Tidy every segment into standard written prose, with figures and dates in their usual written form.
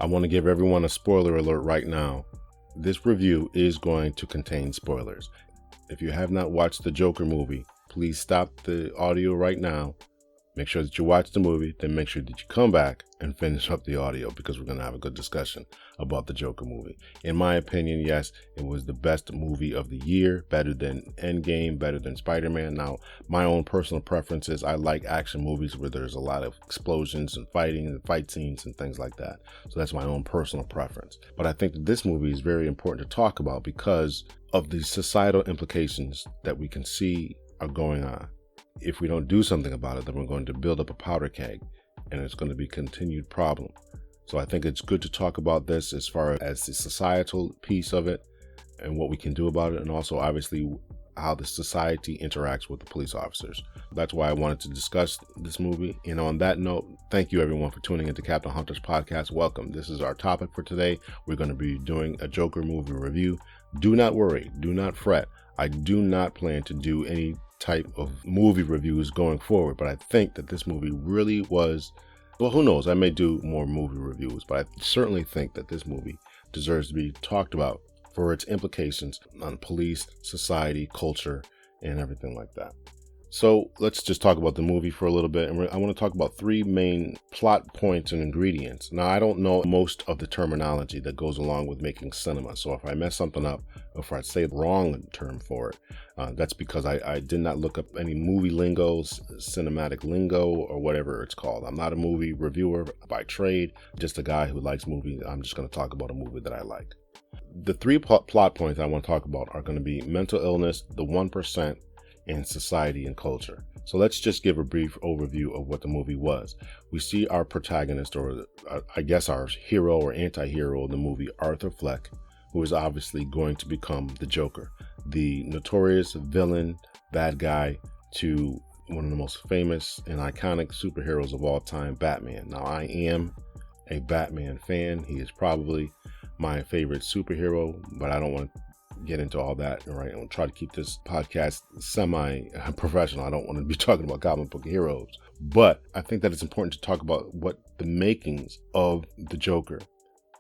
I want to give everyone a spoiler alert right now. This review is going to contain spoilers. If you have not watched the Joker movie, please stop the audio right now. Make sure that you watch the movie, then make sure that you come back and finish up the audio, because we're going to have a good discussion about the Joker movie. In my opinion, yes, it was the best movie of the year, better than Endgame, better than Spider-Man. Now, my own personal preference is I like action movies where there's a lot of explosions and fighting and fight scenes and things like that. So that's my own personal preference. But I think that this movie is very important to talk about because of the societal implications that we can see are going on. If we don't do something about it, then we're going to build up a powder keg and it's going to be a continued problem. So I think it's good to talk about this as far as the societal piece of it and what we can do about it, and also obviously how the society interacts with the police officers. That's why I wanted to discuss this movie. And on that note, thank you everyone for tuning into Captain Hunter's podcast. Welcome. This is our topic for today. We're going to be doing a Joker movie review. Do not worry. Do not fret. I do not plan to do any type of movie reviews going forward, but I think that this movie really was, well, who knows, I may do more movie reviews, but I certainly think that this movie deserves to be talked about for its implications on police, society, culture, and everything like that. So let's just talk about the movie for a little bit, and I want to talk about three main plot points and ingredients. Now, I don't know most of the terminology that goes along with making cinema, so if I mess something up, or if I say the wrong term for it, that's because I did not look up any movie lingo, cinematic lingo, or whatever it's called. I'm not a movie reviewer by trade, just a guy who likes movies. I'm just going to talk about a movie that I like. The three plot points I want to talk about are going to be mental illness, the 1%, and society and culture. So let's just give a brief overview of what the movie was. We see our protagonist, or I guess our hero or anti-hero in the movie, Arthur Fleck, who is obviously going to become the Joker, the notorious villain, bad guy to one of the most famous and iconic superheroes of all time, Batman. Now, I am a Batman fan. He is probably my favorite superhero, but I don't want to get into all that, right? I'll try to keep this podcast semi-professional. I don't want to be talking about comic book heroes, but I think that it's important to talk about what the makings of the Joker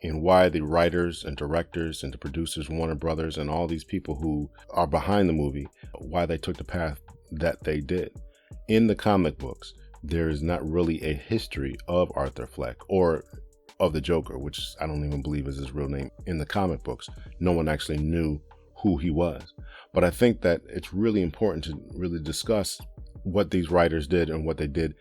and why the writers and directors and the producers, Warner Brothers, and all these people who are behind the movie, why they took the path that they did. In the comic books, there is not really a history of Arthur Fleck or of the Joker, which I don't even believe is his real name. In the comic books, no one actually knew who he was. But I think that it's really important to really discuss what these writers did and what they did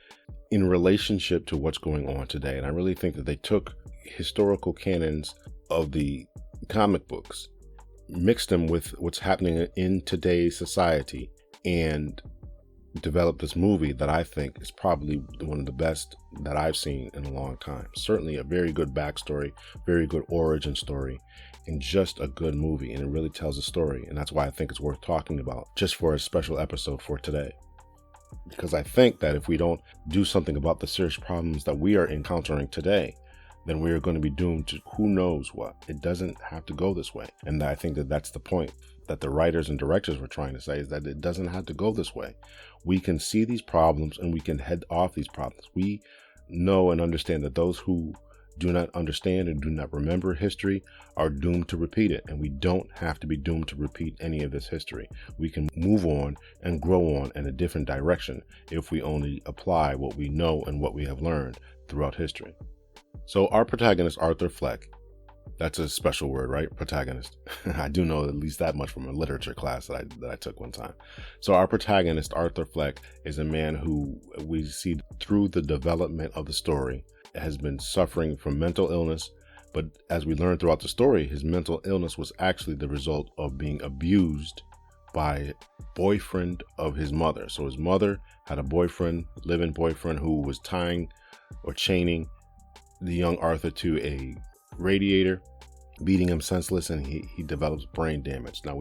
in relationship to what's going on today. And I really think that they took historical canons of the comic books, mixed them with what's happening in today's society, and developed this movie that I think is probably one of the best that I've seen in a long time. Certainly a very good backstory, very good origin story, and just a good movie. And it really tells a story. And that's why I think it's worth talking about just for a special episode for today. Because I think that if we don't do something about the serious problems that we are encountering today, then we are going to be doomed to who knows what. It doesn't have to go this way. And I think that that's the point that the writers and directors were trying to say, is that it doesn't have to go this way. We can see these problems and we can head off these problems. We know and understand that those who do not understand and do not remember history are doomed to repeat it. And we don't have to be doomed to repeat any of this history. We can move on and grow on in a different direction if we only apply what we know and what we have learned throughout history. So our protagonist, Arthur Fleck, that's a special word, right? Protagonist. I do know at least that much from a literature class that I took one time. So our protagonist, Arthur Fleck, is a man who we see through the development of the story has been suffering from mental illness. But as we learn throughout the story, his mental illness was actually the result of being abused by a boyfriend of his mother. So his mother had a boyfriend, live-in boyfriend, who was tying or chaining the young Arthur to a radiator, beating him senseless, and he develops brain damage. Now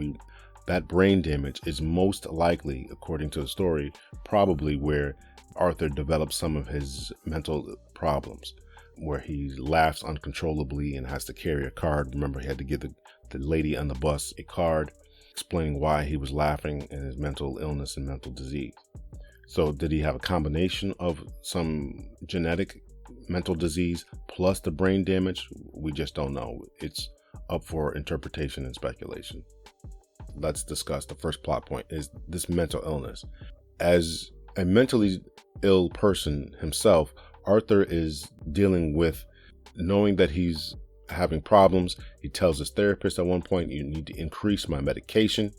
that brain damage is most likely, according to the story, probably where Arthur develops some of his mental problems, where he laughs uncontrollably and has to carry a card. Remember, he had to give the lady on the bus a card explaining why he was laughing and his mental illness and mental disease. So did he have a combination of some genetic mental disease plus the brain damage, we just don't know. It's up for interpretation and speculation. Let's discuss the first plot point is this mental illness. As a mentally ill person himself, Arthur is dealing with knowing that he's having problems. He tells his therapist at one point, you need to increase my medication.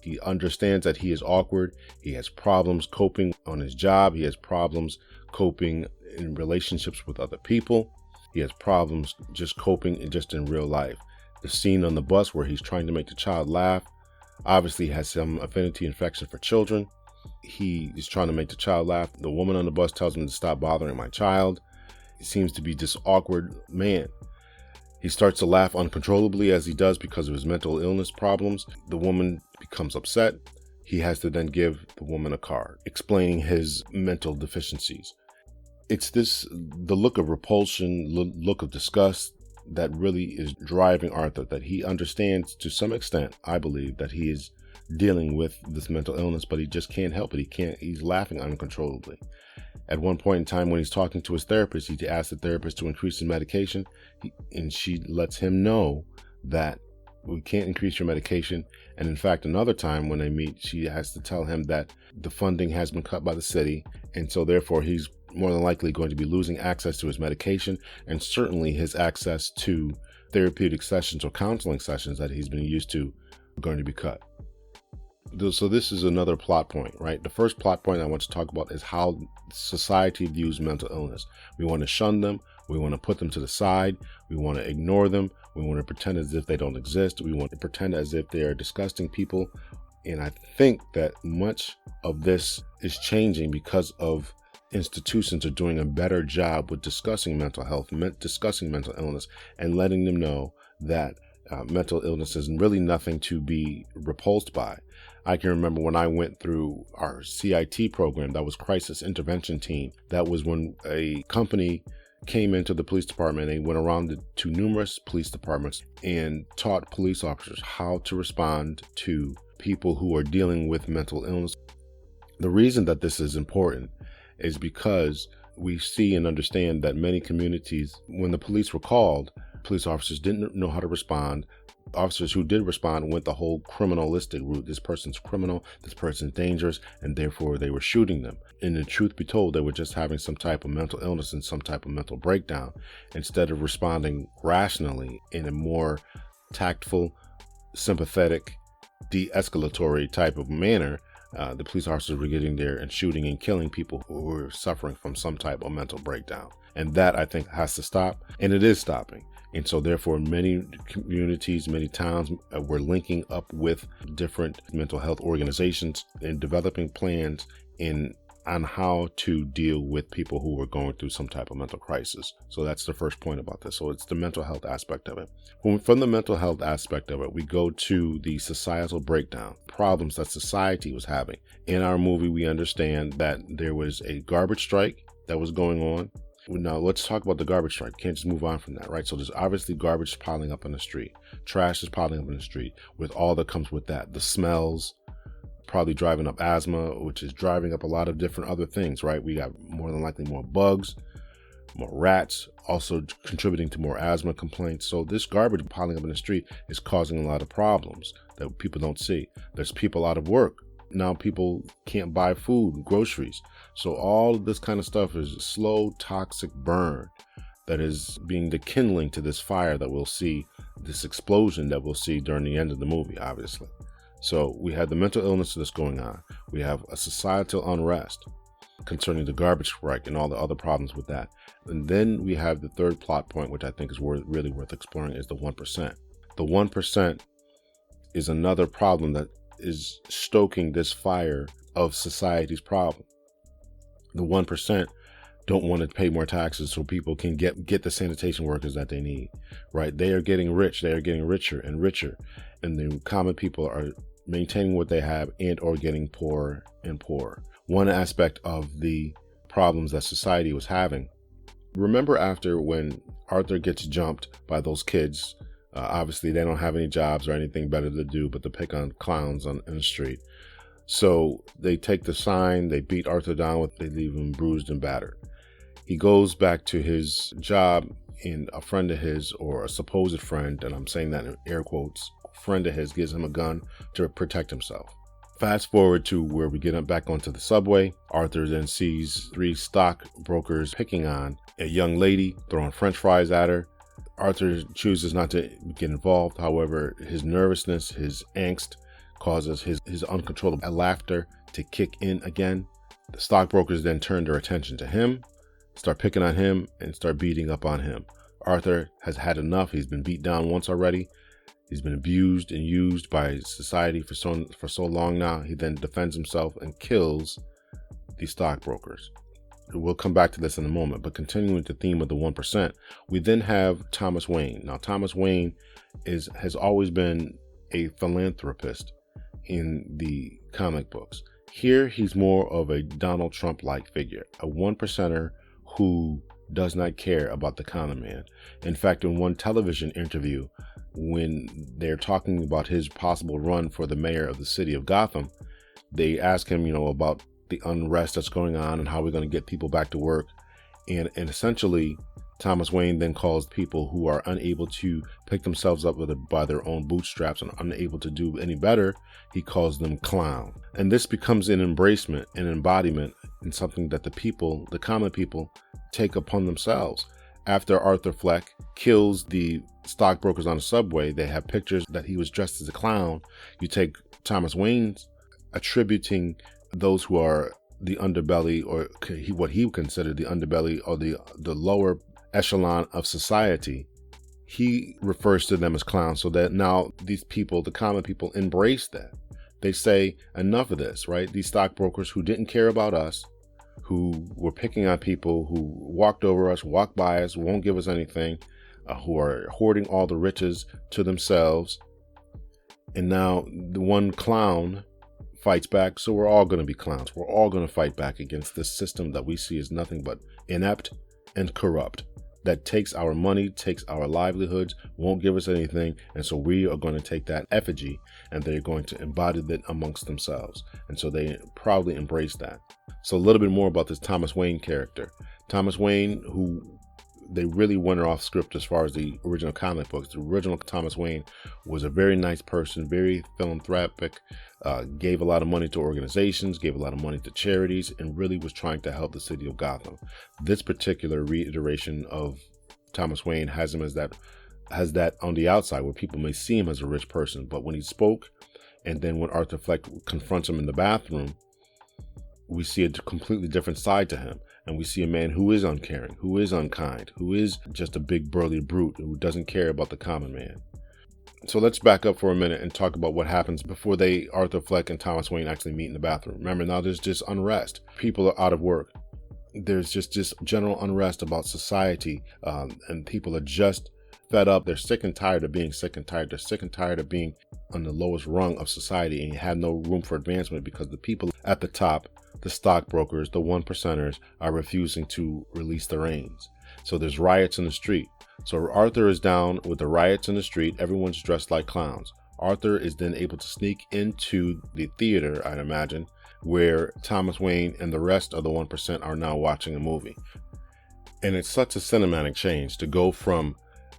He understands that he is awkward. He has problems coping on his job. He has problems coping in relationships with other people. He has problems just coping just in real life. The scene on the bus where he's trying to make the child laugh, obviously has some affinity infection for children. He is trying to make the child laugh. The woman on the bus tells him to stop bothering my child. He seems to be this awkward man. He starts to laugh uncontrollably as he does because of his mental illness problems. The woman becomes upset. He has to then give the woman a card explaining his mental deficiencies. It's the look of repulsion, look of disgust that really is driving Arthur, that he understands to some extent, I believe, that he is dealing with this mental illness, but he just can't help it. He's laughing uncontrollably. At one point in time when he's talking to his therapist, he asks the therapist to increase his medication, and she lets him know that we can't increase your medication. And in fact, another time when they meet, she has to tell him that the funding has been cut by the city, and so therefore he's more than likely going to be losing access to his medication, and certainly his access to therapeutic sessions or counseling sessions that he's been used to are going to be cut. So this is another plot point, right? The first plot point I want to talk about is how society views mental illness. We want to shun them. We want to put them to the side. We want to ignore them. We want to pretend as if they don't exist. We want to pretend as if they are disgusting people. And I think that much of this is changing because of institutions are doing a better job with discussing mental health, discussing mental illness, and letting them know that mental illness is really nothing to be repulsed by. I can remember when I went through our CIT program, that was Crisis Intervention Team. That was when a company came into the police department. They went around to numerous police departments and taught police officers how to respond to people who are dealing with mental illness. The reason that this is important is because we see and understand that many communities, when the police were called, police officers didn't know how to respond. Officers who did respond went the whole criminalistic route. This person's criminal, this person's dangerous, and therefore they were shooting them. And the truth be told, they were just having some type of mental illness and some type of mental breakdown. Instead of responding rationally in a more tactful, sympathetic, de-escalatory type of manner, the police officers were getting there and shooting and killing people who were suffering from some type of mental breakdown. And that, I think, has to stop, and it is stopping. And so therefore, many communities, many towns were linking up with different mental health organizations and developing plans on how to deal with people who were going through some type of mental crisis. So that's the first point about this. So it's the mental health aspect of it. From the mental health aspect of it, we go to the societal breakdown, problems that society was having. In our movie, we understand that there was a garbage strike that was going on. Now, let's talk about the garbage strike. Can't just move on from that, right? So there's obviously garbage piling up on the street. Trash is piling up on the street with all that comes with that. The smells, probably driving up asthma, which is driving up a lot of different other things, right? We got more than likely more bugs, more rats, also contributing to more asthma complaints. So this garbage piling up in the street is causing a lot of problems that people don't see. There's people out of work. Now people can't buy food, groceries. So all of this kind of stuff is a slow, toxic burn that is being the kindling to this fire that we'll see, this explosion that we'll see during the end of the movie, obviously. So we have the mental illness that's going on. We have a societal unrest concerning the garbage strike and all the other problems with that. And then we have the third plot point, which I think is really worth exploring, is the 1%. The 1% is another problem that is stoking this fire of society's problem. The 1% don't want to pay more taxes so people can get the sanitation workers that they need, right? They are getting rich. They are getting richer and richer. And the common people are maintaining what they have and or getting poorer and poorer. One aspect of the problems that society was having. Remember after when Arthur gets jumped by those kids, obviously they don't have any jobs or anything better to do but to pick on clowns in the street. So they take the sign, they beat Arthur down, they leave him bruised and battered. He goes back to his job, and a friend of his, or a supposed friend, and I'm saying that in air quotes, friend of his gives him a gun to protect himself. Fast forward to where we get back onto the subway. Arthur then sees 3 stockbrokers picking on a young lady, throwing french fries at her. Arthur chooses not to get involved. However, his nervousness, his angst causes his uncontrollable laughter to kick in again. The stockbrokers then turn their attention to him, start picking on him, and start beating up on him. Arthur has had enough. He's been beat down once already. He's been abused and used by society for so long now. He then defends himself and kills the stockbrokers. We'll come back to this in a moment, but continuing the theme of the 1%, we then have Thomas Wayne. Now, Thomas Wayne has always been a philanthropist in the comic books. Here, he's more of a Donald Trump-like figure, a 1%er who does not care about the common man. In fact, in one television interview, when they're talking about his possible run for the mayor of the city of Gotham, they ask him, about the unrest that's going on and how we're going to get people back to work. And essentially, Thomas Wayne then calls people who are unable to pick themselves up by their own bootstraps and unable to do any better, he calls them clown. And this becomes an embracement, an embodiment, and something that the common people take upon themselves. After Arthur Fleck kills the stockbrokers on the subway, they have pictures that he was dressed as a clown. You take Thomas Wayne's attributing those who are the underbelly, or what he considered the underbelly, or the lower echelon of society. He refers to them as clowns, so that now these people, the common people, embrace that. They say, enough of this, right? These stockbrokers who didn't care about us, who were picking on people, who walked over us, walked by us, won't give us anything, who are hoarding all the riches to themselves. And now the one clown fights back, so we're all going to be clowns. We're all going to fight back against this system that we see as nothing but inept and corrupt, that takes our money, takes our livelihoods, won't give us anything, and so we are going to take that effigy and they're going to embody it amongst themselves. And so they proudly embrace that. So a little bit more about this Thomas Wayne character. Thomas Wayne, who they really went off script as far as the original comic books. The original Thomas Wayne was a very nice person, very philanthropic, gave a lot of money to organizations, gave a lot of money to charities, and really was trying to help the city of Gotham. This particular reiteration of Thomas Wayne has that on the outside where people may see him as a rich person, but when he spoke, and then when Arthur Fleck confronts him in the bathroom, we see a completely different side to him. And we see a man who is uncaring, who is unkind, who is just a big burly brute who doesn't care about the common man. So let's back up for a minute and talk about what happens before Arthur Fleck and Thomas Wayne actually meet in the bathroom. Remember, now there's just unrest. People are out of work. There's just general unrest about society, and people are just fed up. They're sick and tired of being sick and tired. They're sick and tired of being on the lowest rung of society, and you have no room for advancement because the people at the top, the stockbrokers, the 1%ers, are refusing to release the reins. So there's riots in the street. So Arthur is down with the riots in the street. Everyone's dressed like clowns. Arthur is then able to sneak into the theater, I'd imagine, where Thomas Wayne and the rest of the 1% are now watching a movie. And it's such a cinematic change to go from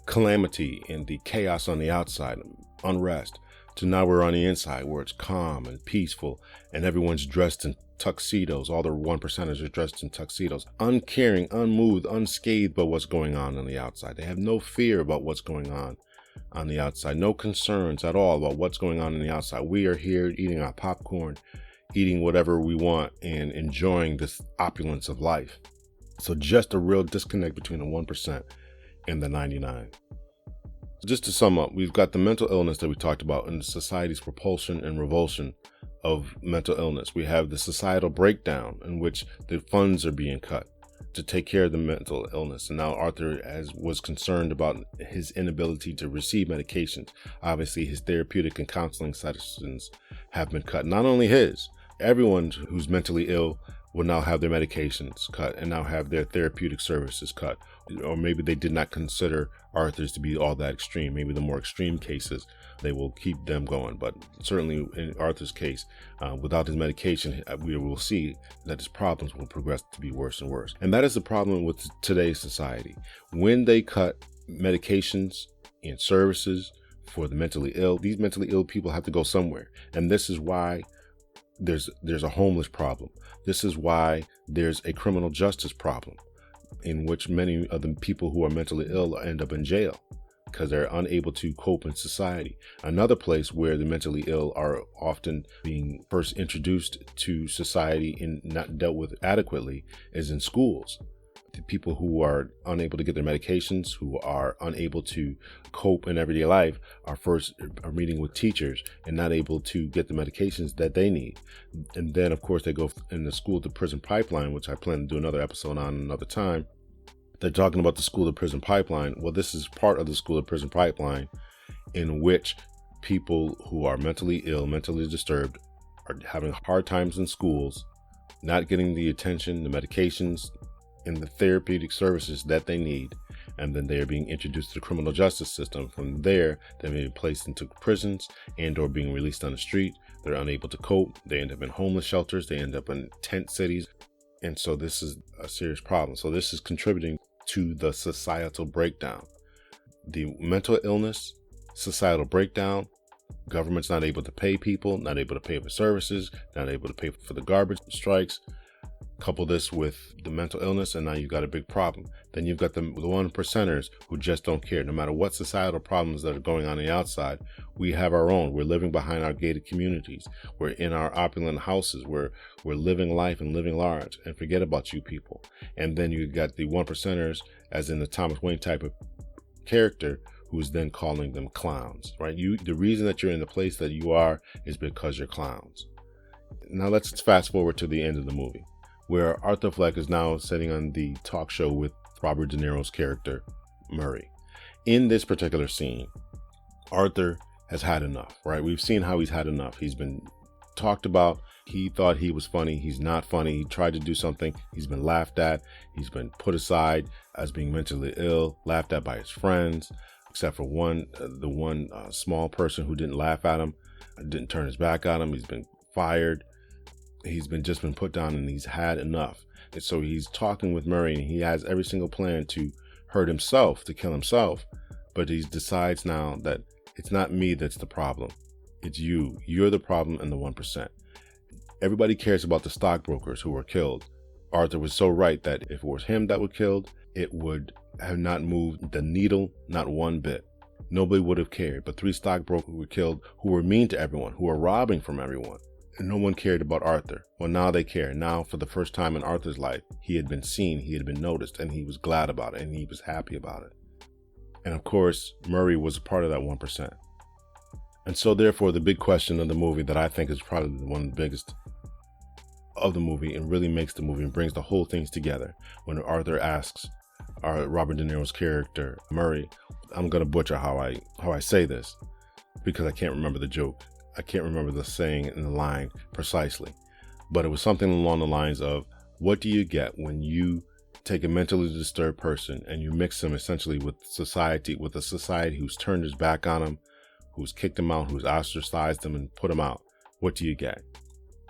calamity and the chaos on the outside, unrest, to now we're on the inside where it's calm and peaceful and everyone's dressed in tuxedos. All the 1%ers are dressed in tuxedos, uncaring, unmoved, unscathed by what's going on the outside. They have no fear about what's going on the outside, no concerns at all about what's going on the outside. We are here eating our popcorn, eating whatever we want, and enjoying this opulence of life. So just a real disconnect between the 1% and the 99. Just to sum up, we've got the mental illness that we talked about and society's propulsion and revulsion of mental illness. We have the societal breakdown in which the funds are being cut to take care of the mental illness. And now Arthur was concerned about his inability to receive medications. Obviously, his therapeutic and counseling sessions have been cut. Not only his, everyone who's mentally ill will now have their medications cut and now have their therapeutic services cut. Or maybe they did not consider Arthur's to be all that extreme. Maybe the more extreme cases, they will keep them going. But certainly in Arthur's case, without his medication, we will see that his problems will progress to be worse and worse. And that is the problem with today's society. When they cut medications and services for the mentally ill, these mentally ill people have to go somewhere. And this is why there's a homeless problem. This is why there's a criminal justice problem, in which many of the people who are mentally ill end up in jail because they're unable to cope in society. Another place where the mentally ill are often being first introduced to society and not dealt with adequately is in schools. The people who are unable to get their medications, who are unable to cope in everyday life, are meeting with teachers and not able to get the medications that they need. And then, of course, they go in the school to prison pipeline, which I plan to do another episode on another time. They're talking about the school to prison pipeline. Well, this is part of the school to prison pipeline in which people who are mentally ill, mentally disturbed, are having hard times in schools, not getting the attention, the medications, and the therapeutic services that they need, and then they are being introduced to the criminal justice system. From there, they may be placed into prisons and or being released on the street. They're unable to cope. They end up in homeless shelters. They end up in tent cities. And so this is a serious problem. So this is contributing to the societal breakdown. The mental illness, societal breakdown, government's not able to pay people, not able to pay for services, not able to pay for the garbage strikes. Couple this with the mental illness, and now you've got a big problem. Then you've got the one percenters who just don't care. No matter what societal problems that are going on the outside, we have our own. We're living behind our gated communities. We're in our opulent houses. We're living life and living large, and forget about you people. And then you've got the one percenters, as in the Thomas Wayne type of character, who's then calling them clowns, right? The reason that you're in the place that you are is because you're clowns. Now let's fast forward to the end of the movie, where Arthur Fleck is now sitting on the talk show with Robert De Niro's character, Murray. In this particular scene, Arthur has had enough, right? We've seen how he's had enough. He's been talked about. He thought he was funny. He's not funny. He tried to do something. He's been laughed at. He's been put aside as being mentally ill, laughed at by his friends, except for the one small person who didn't laugh at him, didn't turn his back on him. He's been fired. He's just been put down, and he's had enough. And so he's talking with Murray, and he has every single plan to hurt himself, to kill himself. But he decides now that it's not me that's the problem. It's you. You're the problem and the 1%. Everybody cares about the stockbrokers who were killed. Arthur was so right that if it was him that was killed, it would have not moved the needle, not one bit. Nobody would have cared. But 3 stockbrokers were killed who were mean to everyone, who were robbing from everyone. And no one cared about Arthur. Well, now they care. Now, for the first time in Arthur's life, he had been seen, he had been noticed, and he was glad about it, and he was happy about it. And of course, Murray was a part of that 1%. And so therefore, the big question of the movie that I think is probably one of the biggest of the movie and really makes the movie and brings the whole things together, when Arthur asks Robert De Niro's character, Murray, I'm going to butcher how I say this because I can't remember the joke. I can't remember the saying in the line precisely, but it was something along the lines of, what do you get when you take a mentally disturbed person and you mix them essentially with society, with a society who's turned his back on him, who's kicked him out, who's ostracized him and put him out? What do you get?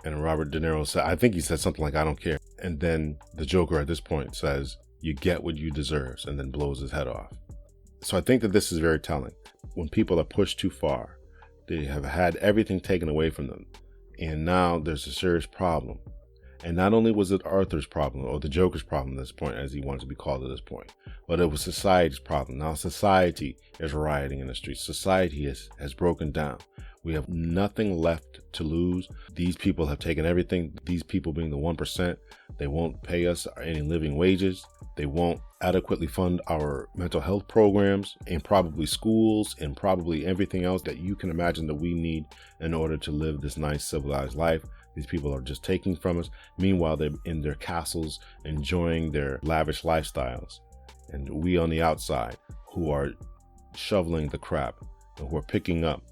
And Robert De Niro said, I think he said something like, I don't care. And then the Joker at this point says, you get what you deserve, and then blows his head off. So I think that this is very telling. When people are pushed too far, they have had everything taken away from them, and now there's a serious problem. And not only was it Arthur's problem, or the Joker's problem at this point, as he wanted to be called at this point, but it was society's problem. Now society is rioting in the streets. Society has broken down. We have nothing left to lose. These people have taken everything. These people being the 1%, they won't pay us any living wages. They won't adequately fund our mental health programs, and probably schools, and probably everything else that you can imagine that we need in order to live this nice civilized life. These people are just taking from us. Meanwhile, they're in their castles enjoying their lavish lifestyles. And we on the outside, who are shoveling the crap, and who are picking up,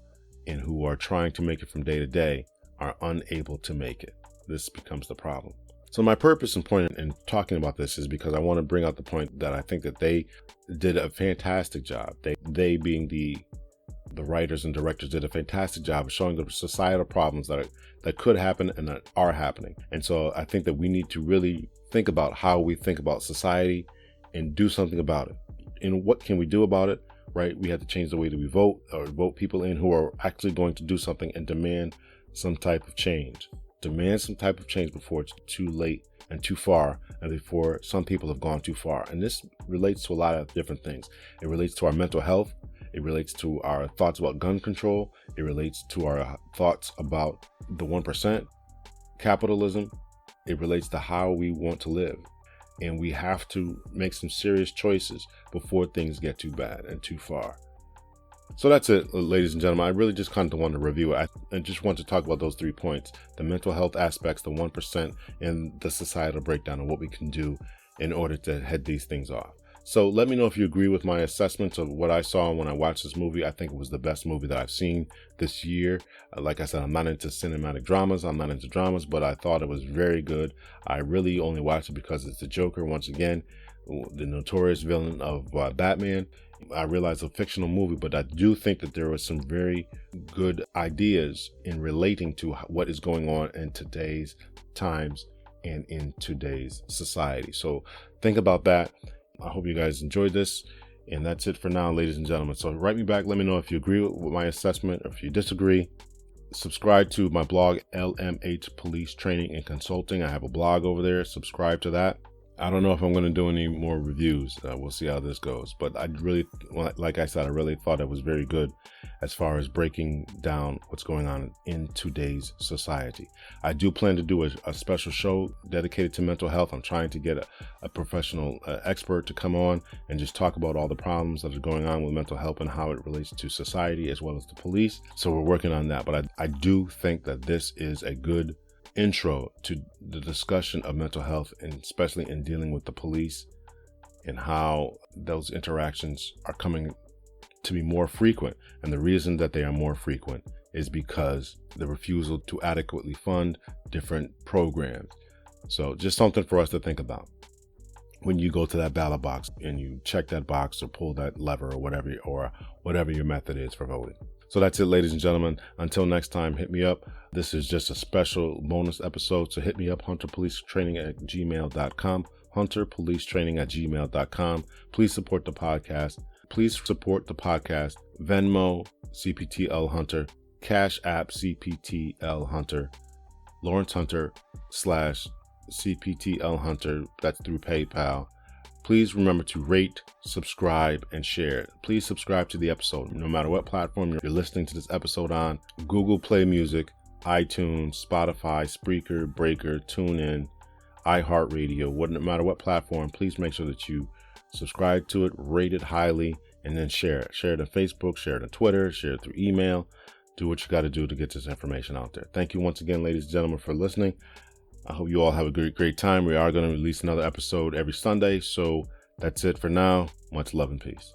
and who are trying to make it from day to day, are unable to make it. This becomes the problem. So my purpose and point in talking about this is because I want to bring out the point that I think that they did a fantastic job. They being the writers and directors did a fantastic job of showing the societal problems that could happen and that are happening. And so I think that we need to really think about how we think about society and do something about it. And what can we do about it? Right? We have to change the way that we vote, or vote people in who are actually going to do something and demand some type of change. Demand some type of change before it's too late and too far, and before some people have gone too far. And this relates to a lot of different things. It relates to our mental health. It relates to our thoughts about gun control. It relates to our thoughts about the 1%, capitalism. It relates to how we want to live. And we have to make some serious choices before things get too bad and too far. So that's it, ladies and gentlemen. I really just kind of want to review it. I just want to talk about those 3 points: the mental health aspects, the 1%, and the societal breakdown of what we can do in order to head these things off. So let me know if you agree with my assessments of what I saw when I watched this movie. I think it was the best movie that I've seen this year. Like I said, I'm not into cinematic dramas. I'm not into dramas, but I thought it was very good. I really only watched it because it's the Joker, once again, the notorious villain of Batman. I realize it's a fictional movie, but I do think that there was some very good ideas in relating to what is going on in today's times and in today's society. So think about that. I hope you guys enjoyed this. And that's it for now, ladies and gentlemen. So write me back. Let me know if you agree with my assessment or if you disagree. Subscribe to my blog, LMH Police Training and Consulting. I have a blog over there. Subscribe to that. I don't know if I'm going to do any more reviews. We'll see how this goes. But I really, like I said, I really thought it was very good as far as breaking down what's going on in today's society. I do plan to do a special show dedicated to mental health. I'm trying to get a professional expert to come on and just talk about all the problems that are going on with mental health and how it relates to society as well as the police. So we're working on that. But I do think that this is a good intro to the discussion of mental health, and especially in dealing with the police and how those interactions are coming to be more frequent. And the reason that they are more frequent is because the refusal to adequately fund different programs. So just something for us to think about when you go to that ballot box and you check that box or pull that lever or whatever your method is for voting. So that's it, ladies and gentlemen. Until next time, hit me up. This is just a special bonus episode. So hit me up, hunterpolicetraining@gmail.com. hunterpolicetraining@gmail.com. Please support the podcast. Venmo, CPTL Hunter, Cash App, CPTL Hunter, Lawrence Hunter /CPTL Hunter. That's through PayPal. Please remember to rate, subscribe, and share. Please subscribe to the episode, no matter what platform you're listening to this episode on. Google Play Music, iTunes, Spotify, Spreaker, Breaker, TuneIn, iHeartRadio, no matter what platform, please make sure that you subscribe to it, rate it highly, and then share it. Share it on Facebook, share it on Twitter, share it through email. Do what you got to do to get this information out there. Thank you once again, ladies and gentlemen, for listening. I hope you all have a great time. We are going to release another episode every Sunday. So that's it for now. Much love and peace.